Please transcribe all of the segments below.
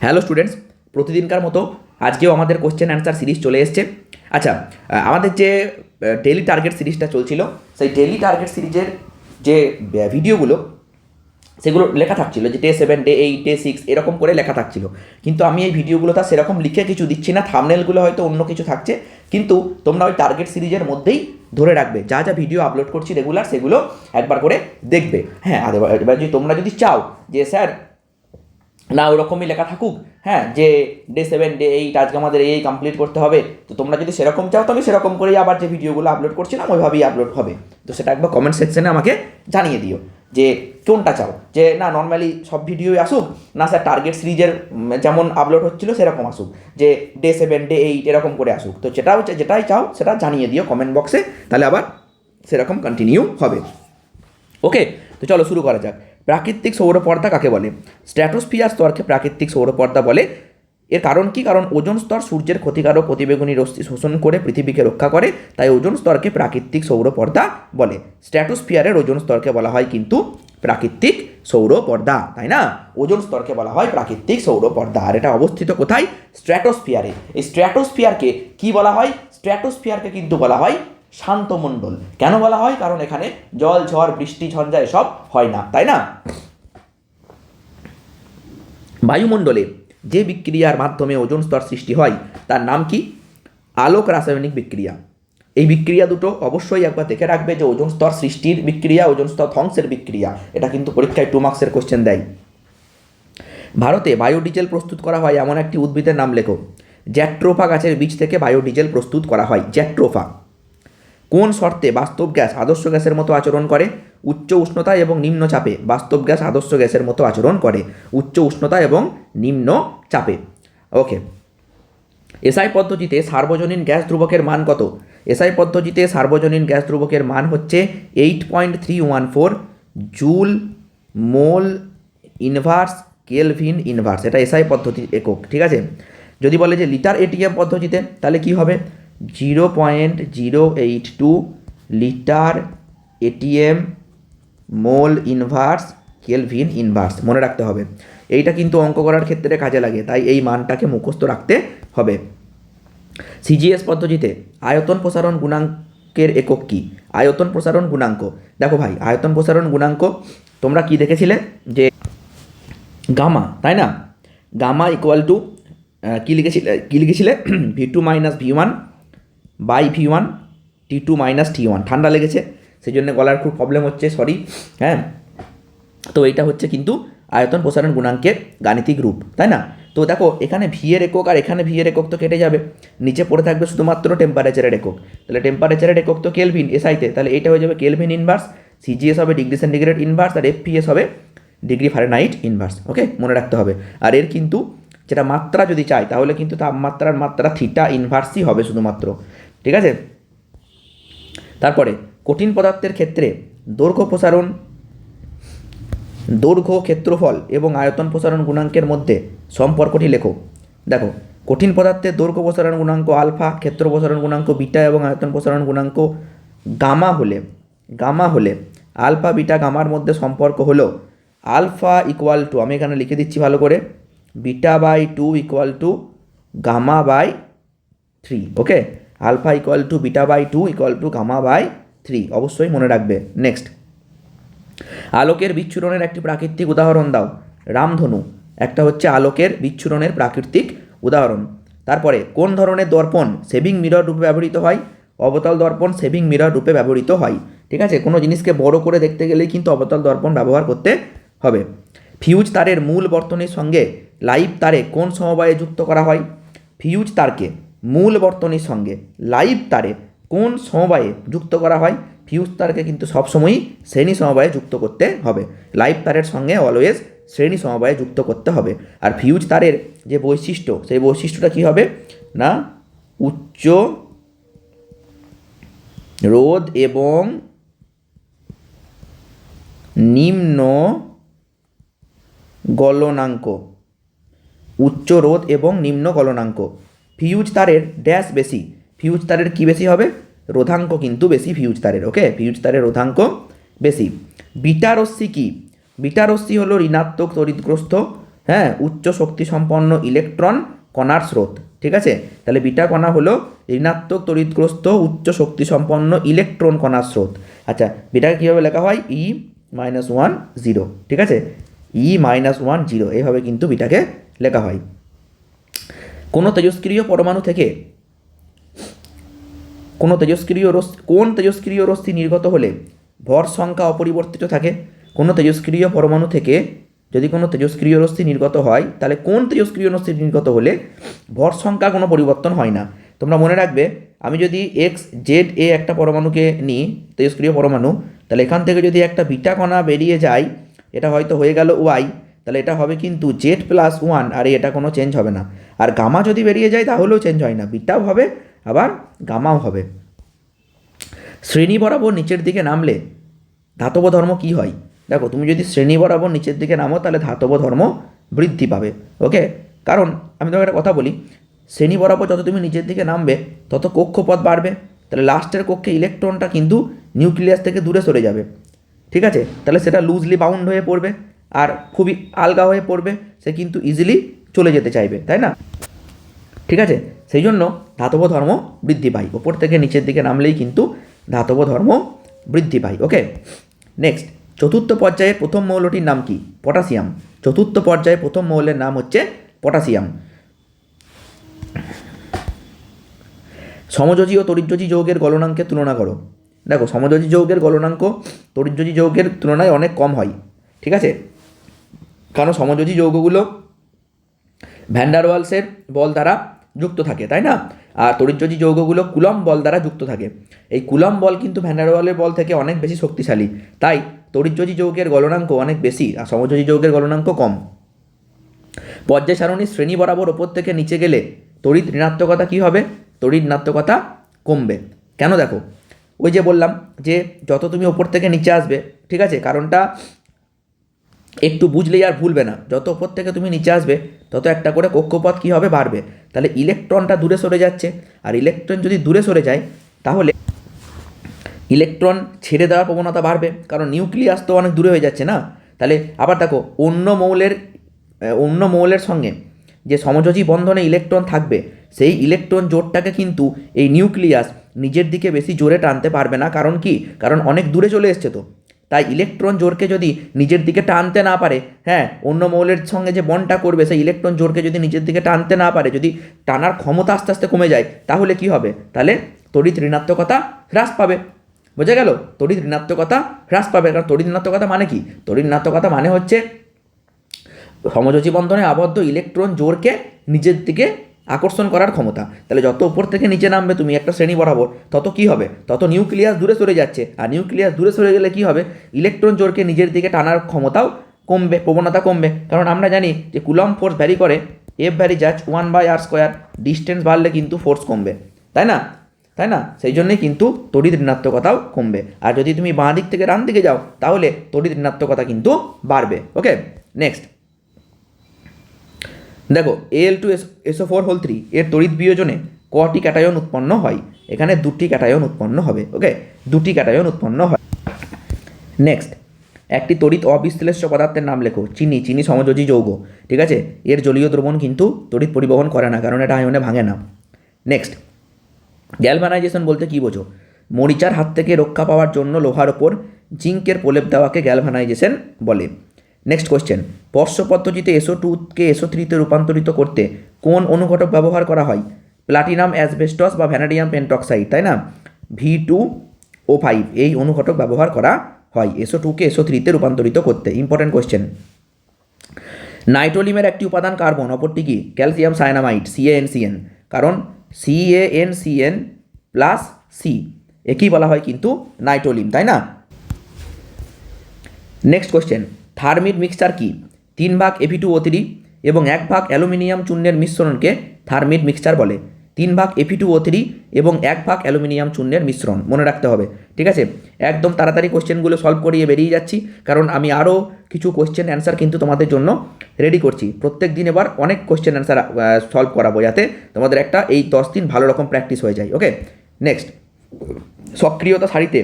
Hello students, প্রতিদিনকার মতো আজকেও আমাদের কোশ্চেন অ্যান্সার সিরিজ চলে এসছে। আচ্ছা, আমাদের যে ডেইলি টার্গেট সিরিজটা চলছিল, সেই ডেইলি টার্গেট সিরিজের যে ভিডিওগুলো সেগুলো লেখা থাকছিল যে ডে 7, ডে 8, ডে 6 এরকম করে লেখা থাকছিল। কিন্তু আমি এই ভিডিওগুলো তা সেরকম লিখে কিছু দিচ্ছি না, থাম্বনেলগুলো হয়তো অন্য কিছু থাকছে, কিন্তু তোমরা ওই টার্গেট সিরিজের মধ্যেই ধরে রাখবে। যা যা ভিডিও আপলোড করছি রেগুলার সেগুলো একবার করে দেখবে। হ্যাঁ, এবার যদি তোমরা যদি চাও যে স্যার না ওরকমই লেখা থাকুক, হ্যাঁ, যে ডে 7, ডে 8 আজকে আমাদের এই কমপ্লিট করতে হবে, তো তোমরা যদি সেরকম চাও তো আমি সেরকম করেই আবার যে ভিডিওগুলো আপলোড করছিলাম ওইভাবেই আপলোড হবে। তো সেটা একবার কমেন্ট সেকশনে আমাকে জানিয়ে দিও যে কোনটা চাও, যে না নর্মালি সব ভিডিওই আসুক, না স্যার টার্গেট সিরিজের যেমন আপলোড হচ্ছিল সেরকম আসুক, যে ডে 7, ডে 8 এরকম করে আসুক। তো যেটাই চাও সেটা জানিয়ে দিও কমেন্ট বক্সে, তাহলে আবার সেরকম কন্টিনিউ হবে। ওকে, তো চলো শুরু করা যাক। প্রাকৃতিক সৌরপর্দা কাকে বলে? স্ট্র্যাটোস্ফিয়ার স্তরকে প্রাকৃতিক সৌরপর্দা বলে। এর কারণ কি? কারণ ওজোন স্তর সূর্যের ক্ষতিকারক অতিবেগুনি রশ্মি শোষণ করে পৃথিবীকে রক্ষা করে, তাই ওজোন স্তরকে প্রাকৃতিক সৌরপর্দা বলে। স্ট্র্যাটোস্ফিয়ারের ওজোন স্তরকে বলা হয় কিন্তু প্রাকৃতিক সৌরপর্দা, তাই না? ওজোন স্তরকে বলা হয় প্রাকৃতিক সৌরপর্দা। আর এটা অবস্থিত কোথায়? স্ট্র্যাটোস্ফিয়ারে। এই স্ট্র্যাটোস্ফিয়ারকে কি বলা হয়? স্ট্র্যাটোস্ফিয়ারকে কিন্তু বলা হয় শান্তমণ্ডল। কেন বলা হয়? কারণ এখানে জল, ঝড়, বৃষ্টি, ঝঞ্ঝা এসব হয় না, তাই না? বায়ুমণ্ডলে যে বিক্রিয়ার মাধ্যমে ওজোন স্তর সৃষ্টি হয় তার নাম কি? আলোক রাসায়নিক বিক্রিয়া। এই বিক্রিয়া দুটো অবশ্যই একবার দেখে রাখবে, যে ওজোন স্তর সৃষ্টির বিক্রিয়া, ওজোন স্তর ধ্বংসের বিক্রিয়া। এটা কিন্তু পরীক্ষায় 2 মার্কসের কোশ্চেন দেয়। ভারতে বায়োডিজেল প্রস্তুত করা হয় এমন একটি উদ্ভিদের নাম লেখো। জ্যাট্রোফা গাছের বীজ থেকে বায়োডিজেল প্রস্তুত করা হয়। জ্যাট্রোফা। কোন শর্তে বাস্তব গ্যাস আদর্শ গ্যাসের মতো আচরণ করে? উচ্চ উষ্ণতা এবং নিম্ন চাপে বাস্তব গ্যাস আদর্শ গ্যাসের মতো আচরণ করে। উচ্চ উষ্ণতা এবং নিম্ন চাপে। ওকে, এসআই পদ্ধতিতে সার্বজনীন গ্যাস ধ্রুবকের মান কত? এসআই পদ্ধতিতে সার্বজনীন গ্যাস ধ্রুবকের মান হচ্ছে 8.314 joule mole inverse kelvin inverse. এটা এসআই পদ্ধতি একক, ঠিক আছে? যদি বলে যে লিটার এটিএম পদ্ধতিতে, তাহলে কি হবে? 0.082 litre ATM mole inverse kelvin inverse. মনে রাখতে হবে, এইটা কিন্তু অঙ্ক করার ক্ষেত্রে কাজে লাগে, তাই এই মানটাকে মুখস্থ রাখতে হবে। সিজিএস পদ্ধতিতে আয়তন প্রসারণ গুণাঙ্কের একক কি? আয়তন প্রসারণ গুণাঙ্ক, দেখো ভাই, আয়তন প্রসারণ গুণাঙ্ক তোমরা কি দেখেছিলে? যে গামা, তাই না? গামা ইকুয়াল টু কি লিখেছিলে? V2 minus V1 by V1 T2 minus T1। ঠান্ডা লেগেছে সেই জন্য গলার খুব প্রবলেম হচ্ছে, সরি। হ্যাঁ, তো এইটা হচ্ছে কিন্তু আয়তন প্রসারণ গুণাঙ্কের গাণিতিক রূপ, তাই না? তো দেখো এখানে ভি এর একক আর এখানে ভি এর একক তো কেটে যাবে, নিচে পড়ে থাকবে শুধুমাত্র টেম্পারেচারের একক। তাহলে টেম্পারেচারের একক তো কেলভিন এসআইতে, তাহলে এইটা হয়ে যাবে কেলভিন ইনভার্স। সিজিএস হবে ডিগ্রি সেন্টিগ্রেড ইনভার্স, আর এফপিএস হবে ডিগ্রি ফারেনহাইট ইনভার্স। ওকে, মনে রাখতে হবে। আর এর কিন্তু যেটা মাত্রা যদি চাই তাহলে কিন্তু তাপমাত্রার মাত্রা থিটা ইনভার্সই হবে শুধুমাত্র, ঠিক আছে? তারপরে কঠিন পদার্থের ক্ষেত্রে দৈর্ঘ্য ক্ষেত্রফল এবং আয়তন প্রসারণ গুণাঙ্কের মধ্যে সম্পর্কটি লেখো। দেখো, কঠিন পদার্থের দৈর্ঘ্য প্রসারণ গুণাঙ্ক আলফা, ক্ষেত্র প্রসারণ গুণাঙ্ক বিটা এবং আয়তন প্রসারণ গুণাঙ্ক গামা হলে আলফা বিটা গামার মধ্যে সম্পর্ক হলো আলফা ইকুয়াল টু, আমি এখানে লিখে দিচ্ছি ভালো করে, beta by 2 equal to gamma by 3। Okay, alpha equal to beta by 2 equal to gamma by 3, অবশ্যই মনে রাখবে। নেক্সট, আলোকের বিচ্ছুরণের একটি প্রাকৃতিক উদাহরণ দাও। রামধনু একটা হচ্ছে আলোকের বিচ্ছুরণের প্রাকৃতিক উদাহরণ। তারপরে কোন ধরনের দর্পণ সেভিং মিরর রূপে ব্যবহৃত হয়? অবতল দর্পণ সেভিং মিরর রূপে ব্যবহৃত হয়, ঠিক আছে? কোনো জিনিসকে বড় করে দেখতে গেলেই কিন্তু অবতল দর্পণ ব্যবহার করতে হবে। ফিউজ তারের মূল বর্তনীর সঙ্গে লাইভ তারে কোন সমবায়ে যুক্ত করা হয়? ফিউজ তারকে মূল বর্তনীর সঙ্গে লাইভ তারে কোন সমবায়ে যুক্ত করা হয়? ফিউজ তারকে কিন্তু সবসময়ই শ্রেণী সমবায়ে যুক্ত করতে হবে। লাইভ তারের সঙ্গে অলওয়েজ শ্রেণী সমবায়ে যুক্ত করতে হবে। আর ফিউজ তারের যে বৈশিষ্ট্য, সেই বৈশিষ্ট্যটা কী হবে না? উচ্চ রোধ এবং নিম্ন গলনাঙ্ক। উচ্চ রোধ এবং নিম্ন গলনাঙ্ক। ফিউজ তারের ড্যাশ বেশি, ফিউজ তারের কী বেশি হবে? রোধাঙ্ক কিন্তু বেশি ফিউজ তারের। ওকে, ফিউজ তারের রোধাঙ্ক বেশি। বিটা রশ্মি কি? বিটা রশ্মি হলো ঋণাত্মক তড়িৎগ্রস্ত হ্যাঁ, উচ্চ শক্তি সম্পন্ন ইলেকট্রন কণার স্রোত। ঠিক আছে, তাহলে বিটা কণা হলো ঋণাত্মক তড়িৎগ্রস্ত উচ্চ শক্তি সম্পন্ন ইলেকট্রন কণার স্রোত। আচ্ছা, বিটাকে কীভাবে লেখা হয়? E-10। ঠিক আছে, E-10 এইভাবে কিন্তু বিটাকে লেখা হয়। কোন তেজস্ক্রিয় পরমাণু থেকে কোন তেজস্ক্রিয় রশ্মি নির্গত হলে ভর সংখ্যা অপরিবর্তিত থাকে? কোন তেজস্ক্রিয় পরমাণু থেকে যদি কোনো তেজস্ক্রিয় রশ্মি নির্গত হয়, তাহলে কোন তেজস্ক্রিয় রশ্মি নির্গত হলে ভর সংখ্যা কোনো পরিবর্তন হয় না? তোমরা মনে রাখবে, আমি যদি XZ একটা পরমাণুকে নিই, তেজস্ক্রিয় পরমাণু, তাহলে এখান থেকে যদি একটা বিটা কণা বেরিয়ে যায়, এটা হয়তো হয়ে গেল Y, তাহলে এটা হবে কিন্তু Z+1, আর এটা কোনো চেঞ্জ হবে না। আর গামা যদি বেরিয়ে যায় তাহলেও চেঞ্জ হয় না, বিটাও হবে আবার গামাও হবে। শ্রেণী বরাবর নিচের দিকে নামলে ধাতব ধর্ম কি হয়? দেখো, তুমি যদি শ্রেণী বরাবর নিচের দিকে নামো তাহলে ধাতব ধর্ম বৃদ্ধি পাবে। ওকে, কারণ আমি তোমাকে একটা কথা বলি, শ্রেণী বরাবর যত তুমি নিচের দিকে নামবে তত কক্ষপথ বাড়বে, তাহলে লাস্টের কক্ষে ইলেকট্রনটা কিন্তু নিউক্লিয়াস থেকে দূরে সরে যাবে। ঠিক আছে, তাহলে সেটা লুজলি বাউন্ড হয়ে পড়বে আর খুবই আলগা হয়ে পড়বে, সে কিন্তু ইজিলি চলে যেতে চাইবে, তাই না? ঠিক আছে, সেই জন্য ধাতব ধর্ম বৃদ্ধি পায়, ওপর থেকে নিচের দিকে নামলেই কিন্তু ধাতব ধর্ম বৃদ্ধি পায়। ওকে, নেক্সট, চতুর্থ পর্যায়ের প্রথম মৌলটির নাম কি? পটাশিয়াম। চতুর্থ পর্যায়ের প্রথম মৌলের নাম হচ্ছে পটাশিয়াম। সমযোজী ও তড়িৎযোজী যৌগের গলনাঙ্কের তুলনা করো। দেখো, সমযোজী যৌগের গলনাঙ্ক তড়িৎযোজী যৌগের তুলনায় অনেক কম হয়। ঠিক আছে, কারণ সমযোজী যৌগগুলো ভ্যান ডার ওয়ালসের বল দ্বারা যুক্ত থাকে, তাই না? আর তড়িৎযোজী যৌগগুলো কুলম্ব বল দ্বারা যুক্ত থাকে। এই কুলম্ব বল কিন্তু ভ্যান ডার ওয়ালের বল থেকে অনেক বেশি শক্তিশালী, তাই তড়িৎযোজী যৌগের গলনাঙ্ক অনেক বেশি আর সমযোজী যৌগের গলনাঙ্ক কম। পর্যায় সারণীর শ্রেণী বরাবর ওপর থেকে নিচে গেলে তড়িৎ ঋণাত্মকতা কী হবে? তড়িৎ ঋণাত্মকতা কমবে। কেন? দেখো, ওই যে বললাম যে যত তুমি ওপর থেকে নিচে আসবে, ঠিক আছে, কারণটা একটু বুঝলেই আর ভুলবে না, যত ওপর থেকে তুমি নিচে আসবে তত একটা করে কক্ষপথ কী হবে? বাড়বে। তাহলে ইলেকট্রনটা দূরে সরে যাচ্ছে, আর ইলেকট্রন যদি দূরে সরে যায় তাহলে ইলেকট্রন ছেড়ে দেওয়ার প্রবণতা বাড়বে, কারণ নিউক্লিয়াস তো অনেক দূরে হয়ে যাচ্ছে না। তাহলে আবার দেখো, অন্য মৌলের সঙ্গে যে সমযোজী বন্ধনে ইলেকট্রন থাকবে, সেই ইলেকট্রন জোড়টাকে কিন্তু এই নিউক্লিয়াস নিজের দিকে বেশি জোরে টানতে পারবে না। কারণ কি? কারণ অনেক দূরে চলে এসছে তো। তাই ইলেকট্রন জোরকে যদি নিজের দিকে টানতে না পারে, হ্যাঁ, অন্য মৌলের সঙ্গে যে বন্ডটা করবে সেই ইলেকট্রন জোরকে যদি নিজের দিকে টানতে না পারে, যদি টানার ক্ষমতা আস্তে আস্তে কমে যায়, তাহলে কি হবে? তাহলে তড়িৎ ঋণাত্মকতা হ্রাস পাবে। বোঝা গেল? তড়িৎ ঋণাত্মকতা হ্রাস পাবে। কারণ তড়িৎ ঋণাত্মকতা মানে কি? তড়িৎ ঋণাত্মকতা মানে হচ্ছে সমযোজী বন্ধনে আবদ্ধ ইলেকট্রন জোরকে নিজের দিকে আকর্ষণ করার ক্ষমতা। তাহলে যত উপর থেকে নিচে নামবে তুমি একটা শ্রেণী বরাবর, তত কি হবে? তত নিউক্লিয়াস দূরে সরে যাচ্ছে, আর নিউক্লিয়াস দূরে সরে গেলে কি হবে? ইলেকট্রন জোরকে নিজের দিকে টানার ক্ষমতাও কমবে, প্রবণতা কমবে। কারণ আমরা জানি যে কুলম্ব ফোর্স ভ্যারি করে, F vary just 1/r², distance বাড়লে কিন্তু ফোর্স কমবে, তাই না? সেই জন্যই কিন্তু তড়িৎ ঋণাত্মকতাও কমবে। আর যদি তুমি বাঁ দিক থেকে ডান দিকে যাও তাহলে তড়িৎ ঋণাত্মকতা কিন্তু বাড়বে। ওকে, নেক্সট দেখো, Al2SO4 এর তড়িৎ বিয়োজনে কটি ক্যাটায়ন উৎপন্ন হয়? এখানে দুটি ক্যাটায়ন উৎপন্ন হবে। ওকে, দুটি ক্যাটায়ন উৎপন্ন হয়। নেক্সট, একটি তড়িৎ অবিশ্লেষ্য পদার্থের নাম লেখো। চিনি সমযোজী যৌগ। ঠিক আছে, এর জলীয় দ্রবণ কিন্তু তড়িৎ পরিবহন করে না, কারণ এটা আয়নে ভাঙে না। নেক্সট, গ্যালভানাইজেশন বলতে কী বোঝো? মরিচার হাত থেকে রক্ষা পাওয়ার জন্য লোহার ওপর জিঙ্কের প্রলেপ দেওয়াকে গ্যালভানাইজেশন বলে। নেক্সট কোয়েশ্চেন, পর্শ পদ্ধতিতে SO2কে SO3-তে রূপান্তরিত করতে কোন অনুঘটক ব্যবহার করা হয়? প্লাটিনাম অ্যাসবেস্টস বা ভ্যানাডিয়াম পেন্টক্সাইড, তাই না? V2O5 এই অনুঘটক ব্যবহার করা হয় SO2কে SO3-তে রূপান্তরিত করতে। Important question. নাইট্রোলিমের একটি উপাদান কার্বন, অপরটি কি? Calcium cyanamide, CaNCN। কারণ CaNCN+C একই বলা হয় কিন্তু নাইট্রোলিম, তাই না? নেক্সট কোয়েশ্চেন, থার্মিড মিক্সচার কি? 3 ভাগ Fe2O3 এবং 1 ভাগ অ্যালুমিনিয়াম চূর্ণের মিশ্রণকে থার্মিড মিক্সচার বলে। 3 ভাগ Fe2O3 এবং 1 ভাগ অ্যালুমিনিয়াম চূর্ণের মিশ্রণ, মনে রাখতে হবে। ঠিক আছে, একদম তাড়াতাড়ি কোশ্চেনগুলো সলভ করিয়ে বেরিয়ে যাচ্ছি, কারণ আমি আরও কিছু কোশ্চেন অ্যান্সার কিন্তু তোমাদের জন্য রেডি করছি। প্রত্যেক দিন এবার অনেক কোশ্চেন অ্যান্সার সলভ করাবো, যাতে তোমাদের একটা এই 10 দিন ভালো রকম প্র্যাকটিস হয়ে যায়। ওকে, নেক্সট, সক্রিয়তা সারিতে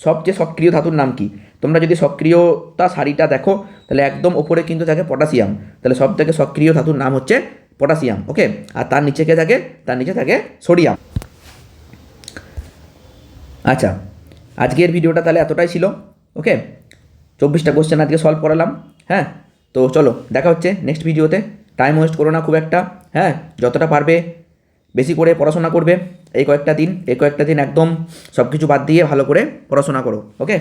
সবচেয়ে সক্রিয় ধাতুর নাম কি? তোমরা যদি সক্রিয়তা সারিটা দেখো তাহলে একদম ওপরে কিন্তু থাকে পটাশিয়াম, তাহলে সব থেকে সক্রিয় ধাতুর নাম হচ্ছে পটাশিয়াম। ওকে, আর তার নিচে কে থাকে? তার নিচে থাকে সোডিয়াম। আচ্ছা, আজকের ভিডিওটা তাহলে এতটাই ছিল। ওকে, 24টা কোশ্চেন আজকে সলভ করালাম। হ্যাঁ, তো চলো দেখা হচ্ছে নেক্সট ভিডিওতে। টাইম ওয়েস্ট করো না খুব একটা। হ্যাঁ, যতটা পারবে বেশি করে পড়াশোনা করবে এই কয়েকটা দিন একদম সব কিছু বাদ দিয়ে ভালো করে পড়াশোনা করো। ওকে।